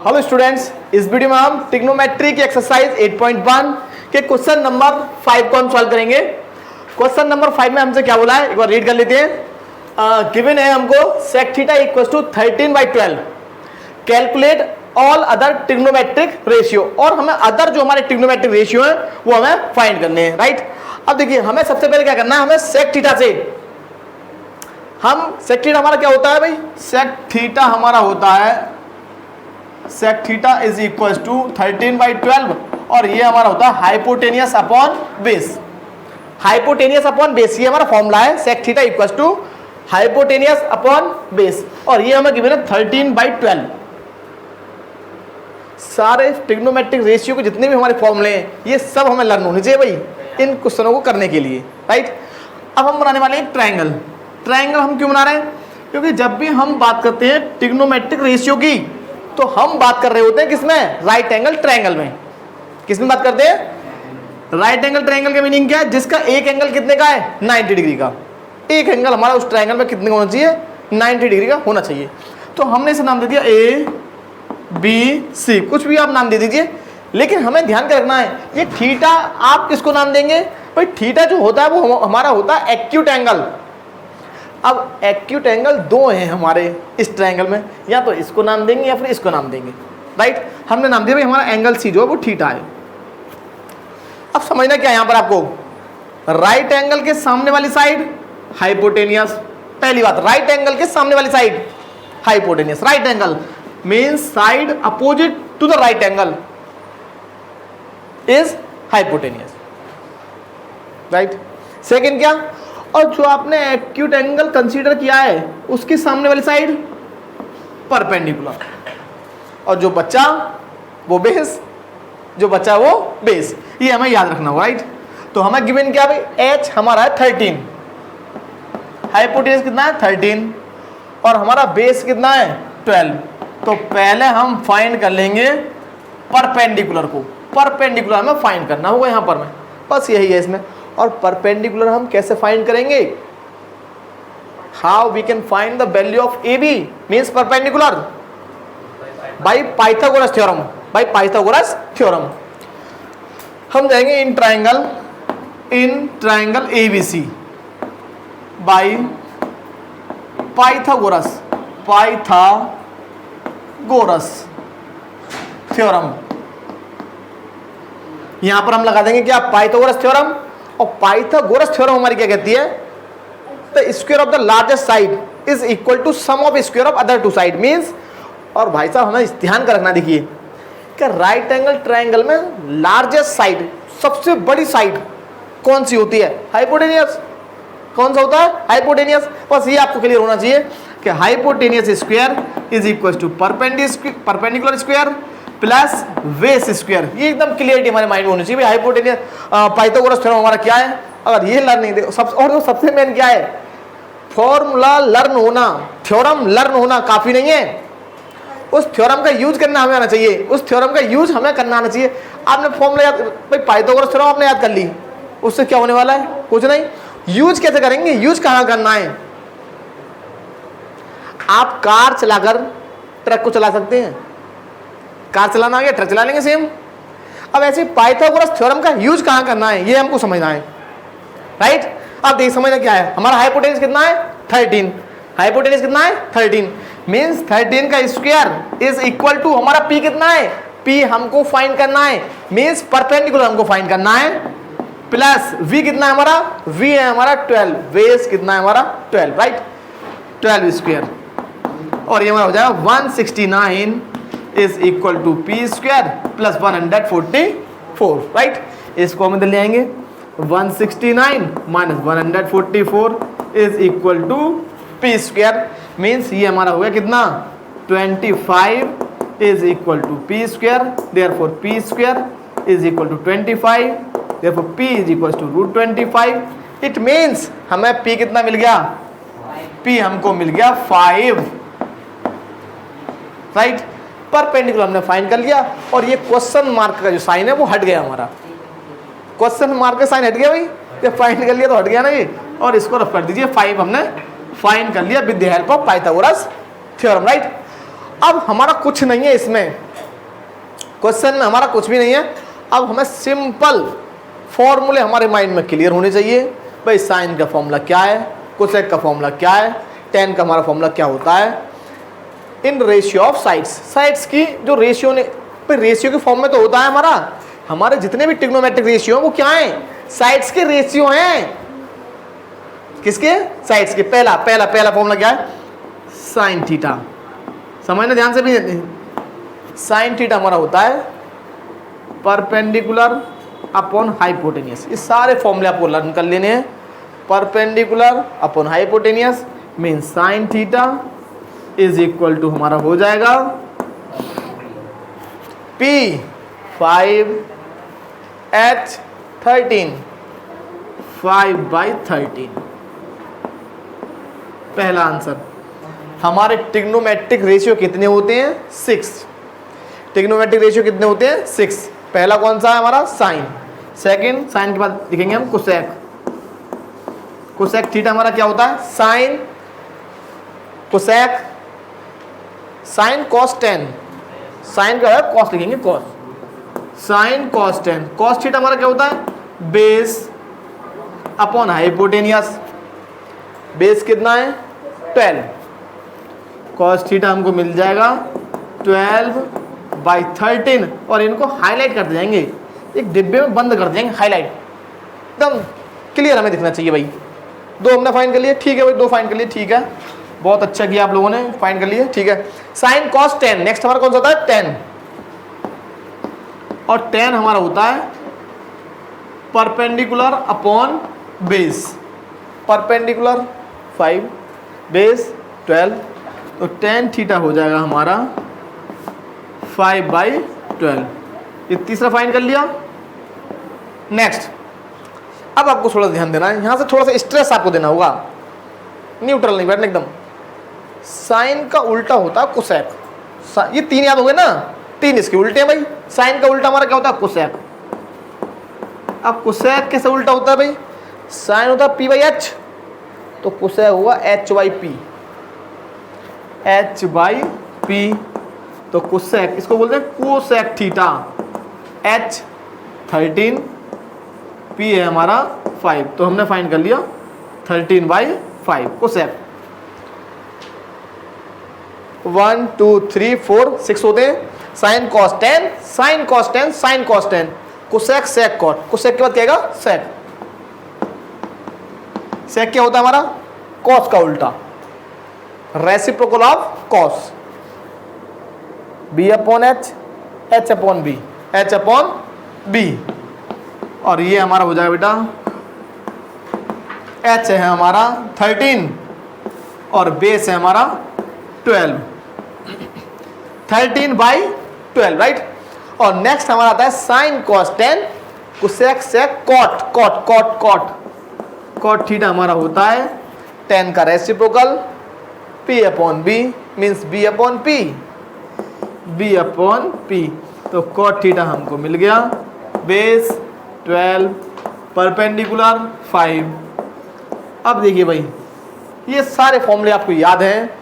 Hello students, इस video में हम ट्रिग्नोमेट्री की एक्सरसाइज 8.1 के क्वेश्चन नंबर 5 को हम सॉल्व करेंगे। क्वेश्चन नंबर 5 में हमसे क्या बोला है, एक बार रीड कर लेते हैं। गिवन है हमको sec theta equal to 13/12, calculate all other trigonometric ratio, और हमें अदर जो हमारे ट्रिग्नोमेट्रिक रेशियो है वो हमें फाइंड करने हैं, राइट। अब देखिए हमें सबसे पहले क्या करना है, हमें sec थीटा से sec थीटा हमारा क्या होता है भाई, sec थीटा हमारा होता है sec theta is equal to 13/12, और ये हमारा होता है hypotenuse upon base. Hypotenuse upon base ये हमारा फॉर्मूला है, sec theta equal to hypotenuse upon base, और ये हमें गिवन है 13/12। सारे ट्रिग्नोमेट्रिक रेशियो के जितने भी हमारे फॉर्मूले हैं ये सब हमें लर्न होने चाहिए भाई इन क्वेश्चनों को करने के लिए, राइट। अब हम बनाने वाले हैं ट्रायंगल। ट्रायंगल हम क्यों बना रहे हैं, क्योंकि जब भी हम बात करते हैं ट्रिग्नोमेट्रिक रेशियो की तो हम बात कर रहे होते हैं किसमें, राइट एंगल ट्रायंगल में। किसमें बात करते हैं, राइट एंगल ट्रायंगल का मीनिंग क्या है, जिसका एक एंगल कितने का है, 90 डिग्री का। एक एंगल हमारा उस ट्रायंगल में कितने का होना चाहिए, 90 डिग्री का होना चाहिए। तो हमने इसे नाम दे दिया ए बी सी, कुछ भी आप नाम दे दीजिए, लेकिन हमें ध्यान कर रखना है ये थीटा आप किसको नाम देंगे भाई, थीटा जो होता है वो हमारा होता है एक्यूट एंगल। अब एक्यूट एंगल दो हैं हमारे इस ट्रायंगल में, या तो इसको नाम देंगे या फिर इसको नाम देंगे, राइट। हमने नाम दिया भाई हमारा एंगल सी जो है वो थीटा है। अब समझना क्या है यहाँ पर आपको, राइट एंगल के सामने वाली साइड हाइपोटेनियस। पहली बात, राइट एंगल के सामने वाली side hypotenuse. Right angle means side opposite to the right angle is hypotenuse, right. Second क्या, और जो आपने एक्यूट एंगल कंसीडर किया है उसके सामने वाली साइड परपेंडिकुलर, और जो बच्चा वो बेस, जो बच्चा वो बेस, ये हमें याद रखना होगा, राइट। तो हमें गिवन क्या भाई, एच हमारा है 13, हाइपोटेनियस कितना है 13, और हमारा बेस कितना है 12। तो पहले हम फाइंड कर लेंगे परपेंडिकुलर को, परपेंडिकुलर हमें फाइंड करना होगा यहाँ पर में, बस यही है इसमें। और परपेंडिकुलर हम कैसे फाइंड करेंगे, how we can find the value of A B means perpendicular, by Pythagoras theorem, by Pythagoras theorem. हम जाएंगे in triangle ABC by Pythagoras theorem. यहां पर हम लगा देंगे क्या, पाइथागोरस थ्योरम। और पाइथागोरस थ्योरम हमारी क्या कहती है, the square of the largest side is equal to sum of square of other two side means. और भाई साहब हमें ध्यान कर रखना, देखिए कि राइट एंगल ट्रायंगल में लार्जेस्ट साइड, सबसे बड़ी साइड कौन सी होती है, हाइपोटेनियस। कौन सा होता है, हाइपोटेनियस। बस ये आपको क्लियर होना चाहिए कि hypotenuse square is equal to perpendicular square plus base square. ये एकदम क्लियरिटी हमारे माइंड में होनी चाहिए, हाइपोटेनियस पाइथागोरस थ्योरम हमारा क्या है। अगर ये लर्न नहीं दे और सबसे मेन क्या है, फॉर्मूला लर्न होना, थ्योरम लर्न होना काफी नहीं है, उस थ्योरम का यूज करना हमें आना चाहिए, उस थ्योरम का यूज हमें करना आना चाहिए। आपने फॉर्मूला याद, भाई पाइथागोरस थ्योरम आपने याद कर ली, उससे क्या होने वाला है, कुछ नहीं। यूज कैसे करेंगे, यूज कहाँ करना है। आप कार चलाकर ट्रक को चला सकते हैं, कार चलाना आ गया ट्रक चला लेंगे सेम। अब ऐसे पाइथागोरस थ्योरम का यूज कहाँ करना है ये हमको समझना है, राइट। अब देख समझना क्या है, हमारा हाइपोटेनियस कितना है 13, हाइपोटेनियस कितना है 13 मींस 13 का स्क्वायर इज इक्वल टू हमारा पी कितना है, पी हमको फाइंड करना है मींस परपेंडिकुलर हमको फाइंड करना है, प्लस वी कितना है हमारा, वी है हमारा 12, बेस कितना है हमारा 12, राइट, 12 स्क्वायर। और ये हमारा हो जाएगा 169 is equal to P square plus 144, right. इसको हम इधर ले आएंगे, 169 minus 144 is equal to P square means ये हमारा हो गया कितना, 25 is equal to P square, therefore P square is equal to 25, therefore P is equal to √25। It means हमें पी कितना मिल गया, पी हमको मिल गया 5, राइट। परपेंडिकुलर हमने फाइंड कर लिया, और ये क्वेश्चन मार्क का जो साइन है वो हट गया, हमारा क्वेश्चन मार्क का साइन हट गया भाई, ये फाइंड कर लिया तो हट गया ना ये, और इसको रफ कर दीजिए, 5 हमने फाइंड कर लिया with the help of Pythagoras theorem, right. अब हमारा कुछ नहीं है इसमें, क्वेश्चन में हमारा कुछ भी नहीं है। अब हमें सिंपल फॉर्मूले हमारे माइंड में क्लियर होने चाहिए। भाई साइन का फॉर्मूला क्या है, कोसेक का फॉर्मूला क्या है, टेन का हमारा फॉर्मूला क्या होता है, in ratio of sides, sides की जो रेशियो ने, रेशियो के फॉर्म में तो होता है हमारे जितने भी ट्रिग्नोमेट्रिक रेशियो हैं वो क्या है, साइड्स के रेशियो हैं। किसके, साइड्स के। पहला पहला पहला फॉर्मूला क्या है, साइन थीटा, समझना ध्यान से भी। साइन थीटा हमारा होता है परपेंडिकुलर अपॉन हाइपोटेनियस। ये सारे फॉर्मूले आपको लर्न कर लेने हैं। Perpendicular upon hypotenuse mean sine theta is equal to हमारा हो जाएगा P 5 H 13 5/13। पहला आंसर। हमारे ट्रिग्नोमेट्रिक रेशियो कितने होते हैं, 6। ट्रिग्नोमेट्रिक रेशियो कितने होते हैं, 6। पहला कौन सा है हमारा, साइन। सेकंड, साइन के बाद लिखेंगे हम कोसेक। कोसेक थीटा हमारा क्या होता है, sine cosec, sine cos 10, sine का है कॉस लिखेंगे cos, sine cos 10। Cos theta हमारा क्या होता है, बेस अपॉन हाइपोटेनियस। बेस कितना है, 12। कॉस थीटा हमको मिल जाएगा 12/13। और इनको हाईलाइट करते जाएंगे, एक डिब्बे में बंद कर देंगे, हाईलाइट एकदम क्लियर हमें दिखना चाहिए। भाई 2 हमने फाइंड कर लिए, ठीक है भाई, 2 फाइंड कर लिए, ठीक है, बहुत अच्छा किया आप लोगों ने, फाइंड कर लिए, ठीक है। साइन कॉस 10, नेक्स्ट हमारा कौन सा होता है, 10। और 10 हमारा होता है perpendicular upon base. Perpendicular 5, base 12, तो tan थीटा हो जाएगा हमारा 5/12। ये तीसरा फाइंड कर लिया। नेक्स्ट, अब आपको थोड़ा ध्यान देना है, यहां से थोड़ा सा स्ट्रेस आपको देना होगा, न्यूट्रल नहीं बैठना एकदम। साइन का उल्टा होता है कोसेक। ये 3 याद हो गए ना, 3 इसके उल्टे हैं भाई। साइन का उल्टा हमारा क्या होता है, कोसेक। अब कोसेक कैसे उल्टा होता है भाई, साइन होता है P/H, तो कोसेक हुआ H/P, H/P। तो कोसेक, इसको बोलते हैं कोसेक थीटा। H 13, P है हमारा 5, तो हमने फाइंड कर लिया 13/5 कोसेक। 1 2 3 4 6 होते हैं। Sine cos 10, sine cos 10, sine cos 10, cosec sec cot. Cosec के बाद क्या आएगा, सेक। सेक क्या होता है हमारा, कॉस का उल्टा, reciprocal of cos. B/H, H/B, H/B। और ये हमारा हो जाएगा बेटा, H है हमारा 13 और बेस है हमारा 12, 13/12, राइट। और नेक्स्ट हमारा आता है sine cos 10, cosec sec cot, cot cot cot. Cot theta हमारा होता है 10 का reciprocal P/B means B/P, B/P। तो कॉट थीटा हमको मिल गया, बेस 12, परपेंडिकुलर 5। अब देखिए भाई, ये सारे फॉर्मूले आपको याद हैं।